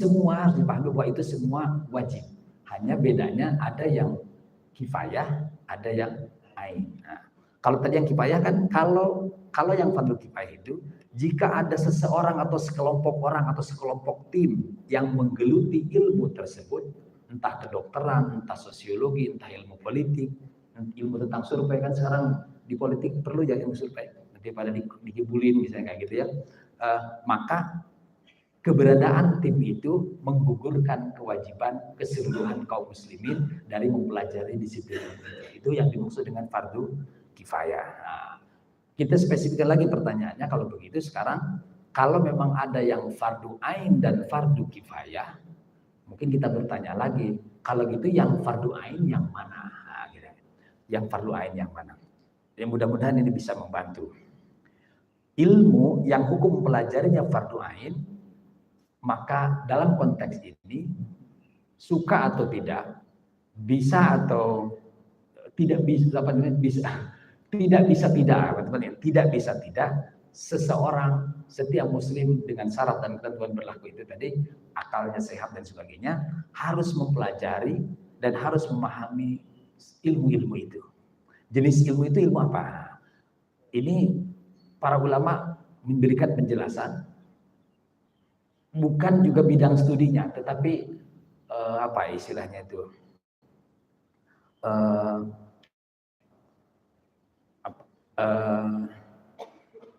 semua harus dipahami bahwa itu semua wajib. Hanya bedanya ada yang kifayah, ada yang ain. Nah, kalau tadi yang kifayah kan kalau yang fardu kifayah itu jika ada seseorang atau sekelompok orang atau sekelompok tim yang menggeluti ilmu tersebut, entah kedokteran, entah sosiologi, entah ilmu politik, ilmu tentang survei kan sekarang di politik perlu ya ilmu survei, nanti pada dikibulin misalnya kayak gitu ya. Maka keberadaan tim itu menggugurkan kewajiban keseluruhan kaum muslimin dari mempelajari disiplin itu yang dimaksud dengan fardu kifayah. Nah, kita spesifikkan lagi pertanyaannya kalau begitu sekarang kalau memang ada yang fardu ain dan fardu kifayah, mungkin kita bertanya lagi kalau gitu yang fardu ain yang mana? Nah, gitu. Yang fardu ain yang mana? Ya mudah-mudahan ini bisa membantu. Ilmu yang hukum pelajarinya fardu ain, maka dalam konteks ini suka atau tidak, bisa atau tidak bisa, tidak bisa tidak, seseorang setiap muslim dengan syarat dan ketentuan berlaku itu tadi, akalnya sehat dan sebagainya, harus mempelajari dan harus memahami ilmu-ilmu itu. Jenis ilmu itu ilmu apa? Ini para ulama memberikan penjelasan, bukan juga bidang studinya, tetapi apa istilahnya itu?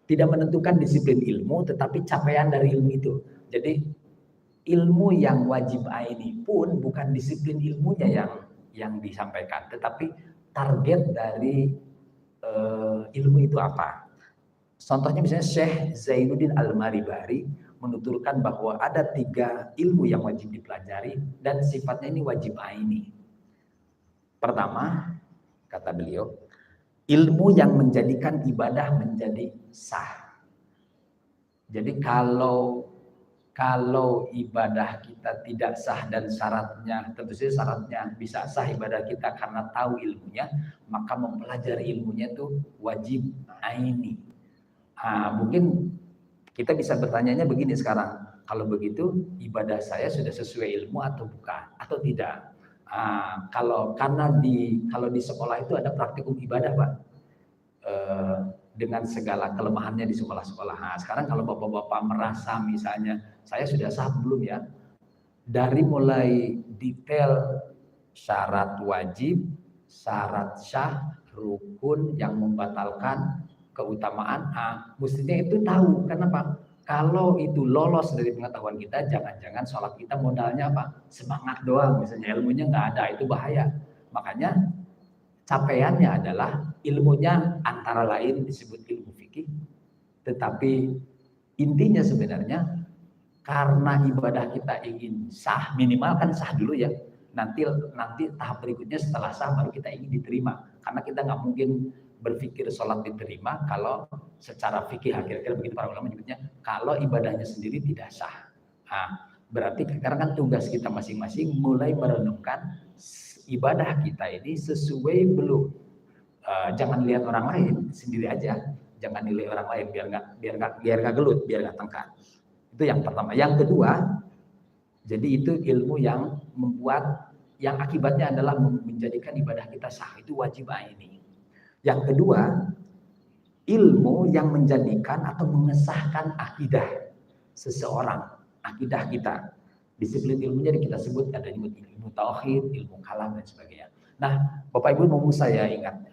Tidak menentukan disiplin ilmu, tetapi capaian dari ilmu itu. Jadi ilmu yang wajib aini pun bukan disiplin ilmunya yang disampaikan, tetapi target dari ilmu itu apa. Contohnya misalnya Syekh Zainuddin Al-Maribari menuturkan bahwa ada 3 ilmu yang wajib dipelajari dan sifatnya ini wajib aini. Pertama, kata beliau, ilmu yang menjadikan ibadah menjadi sah. Jadi kalau ibadah kita tidak sah dan syaratnya, tentu saja syaratnya bisa sah ibadah kita karena tahu ilmunya, maka mempelajari ilmunya itu wajib aini. Mungkin kita bisa bertanyanya begini sekarang, kalau begitu ibadah saya sudah sesuai ilmu atau bukan atau tidak? Kalau di sekolah itu ada praktikum ibadah, Pak, dengan segala kelemahannya di sekolah-sekolah. Nah, sekarang kalau bapak-bapak merasa misalnya saya sudah sah belum ya, dari mulai detail syarat wajib, syarat syah, rukun yang membatalkan, keutamaan, mestinya itu tahu. Kenapa? Kalau itu lolos dari pengetahuan kita, jangan-jangan sholat kita modalnya apa? Semangat doang, misalnya ilmunya nggak ada, itu bahaya. Makanya capaiannya adalah ilmunya antara lain disebut ilmu fikih, tetapi intinya sebenarnya karena ibadah kita ingin sah, minimal kan sah dulu ya. Nanti tahap berikutnya setelah sah baru kita ingin diterima. Karena kita nggak mungkin berpikir sholat diterima kalau secara fikih, kira-kira begitu para ulama menyebutnya, kalau ibadahnya sendiri tidak sah. Berarti sekarang kan tugas kita masing-masing mulai merenungkan ibadah kita ini sesuai belum. Jangan lihat orang lain, sendiri aja. Jangan nilai orang lain biar nggak gelut, biar nggak tengkar. Itu yang pertama. Yang kedua, jadi itu ilmu yang membuat, yang akibatnya adalah menjadikan ibadah kita sah, itu wajib aini. Yang kedua, ilmu yang menjadikan atau mengesahkan akidah seseorang, akidah kita. Disiplin ilmunya kita sebut ada ilmu tauhid, ilmu kalam dan sebagainya. Nah, Bapak Ibu mau saya ingat,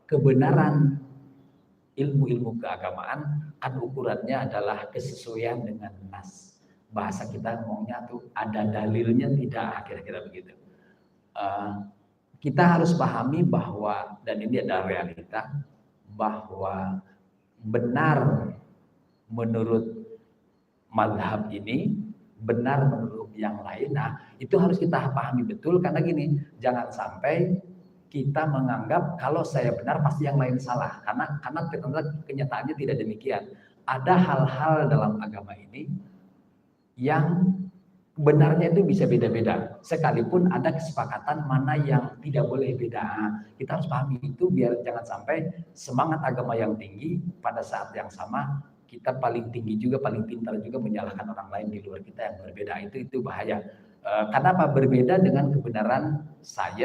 kebenaran ilmu-ilmu keagamaan kan ukurannya adalah kesesuaian dengan nas. Bahasa kita ngomongnya tuh ada dalilnya tidak, kira-kira begitu. Kita harus pahami bahwa, dan ini adalah realita, bahwa benar menurut mazhab ini, benar menurut yang lain. Nah, itu harus kita pahami betul, karena gini, jangan sampai kita menganggap kalau saya benar pasti yang lain salah, karena kenyataannya tidak demikian. Ada hal-hal dalam agama ini yang benarnya itu bisa beda-beda, sekalipun ada kesepakatan mana yang tidak boleh beda. Kita harus pahami itu biar jangan sampai semangat agama yang tinggi pada saat yang sama kita paling tinggi juga, paling pintar juga menyalahkan orang lain di luar kita yang berbeda. Itu bahaya. Karena apa? Berbeda dengan kebenaran sains